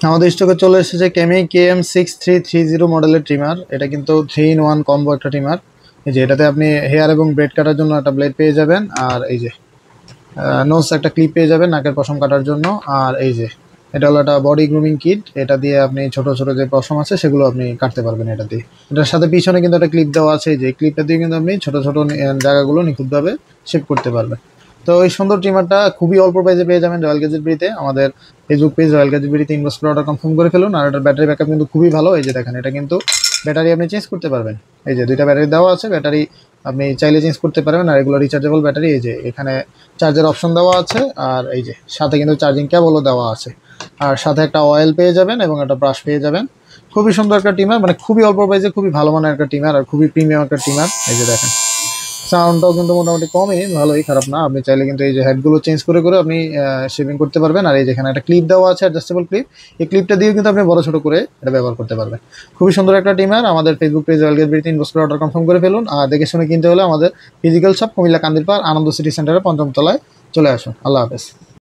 আমাদের স্টকে চলে এসেছে কেমি KM6330 মডেলের ট্রিমার। এটা কিন্তু 3-in-1 কম্বো একটা ট্রিমার। এই যে এটাতে আপনি হেয়ার এবং ব্রেড কাটার জন্য একটা ব্লেড পেয়ে যাবেন, আর এই যে নোজ একটা ক্লিপ পেয়ে যাবেন নাকের পশম কাটার জন্য। আর এই যে এটা হলো একটা বডি গ্রুমিং কিট, এটা দিয়ে আপনি ছোট ছোট যে পশম আছে সেগুলো আপনি কাটতে পারবেন এটা দিয়ে। এটার সাথে পিছনে কিন্তু একটা ক্লিপ দেওয়া আছে, যে ক্লিপটা দিয়ে কিন্তু আপনি ছোট ছোট জায়গাগুলো নিখুঁতভাবে শেপ করতে পারবেন। তো এই সুন্দর ট্রিমারটা খুবই অল্প প্রাইসে পেয়ে যাবেন রয়্যাল গ্যাজেট বিডিতে। আমাদের ফেসবুক পেজ রয়্যাল গ্যাজেট বিডিতে ইনবক্স করে অর্ডার কনফার্ম করে ফেলুন। আর এটার ব্যাটারি ব্যাকআপ কিন্তু খুবই ভালো। এই যে দেখেন, এটা কিন্তু ব্যাটারি আপনি চেঞ্জ করতে পারবেন। এই যে দুইটা ব্যাটারি দেওয়া আছে, ব্যাটারি আপনি চাইলে চেঞ্জ করতে পারবেন। আর এগুলো রিচার্জেবল ব্যাটারি। এই যে এখানে চার্জের অপশন দেওয়া আছে, আর এই যে সাথে কিন্তু চার্জিং কেবলও দেওয়া আছে। আর সাথে একটা অয়েল পেয়ে যাবেন এবং একটা ব্রাশ পেয়ে যাবেন। খুবই সুন্দর একটা টিমার, মানে খুবই অল্প প্রাইসে খুবই ভালো মানের একটা টিমার, আর খুবই প্রিমিয়াম একটা টিমার। এই যে দেখেন, সাউন্ডটাও কিন্তু মোটামুটি কমই, ভালোই, খারাপ না। আপনি চাইলে কিন্তু এই যে হেডগুলো চেঞ্জ করে করে আপনি শেভিং করতে পারবেন। আর এই যেখানে একটা ক্লিপ দেওয়া আছে, অ্যাডজাস্টেবল ক্লিপ, এই ক্লিপটা দিয়েও কিন্তু আপনি বড় ছোট করে এটা ব্যবহার করতে পারবেন। খুবই সুন্দর একটা টিমার। আমাদের ফেসবুক পেজ রয়্যাল গ্যাজেট বিডিতে ইনবক্স করে অর্ডার কনফার্ম করে ফেলুন। আর দেখে শুনে কিনতে হলে আমাদের physical shop Comilla Kandirpar Ananda city সেন্টারের 5ম তলায় চলে আসুন। আল্লাহ হাফেজ।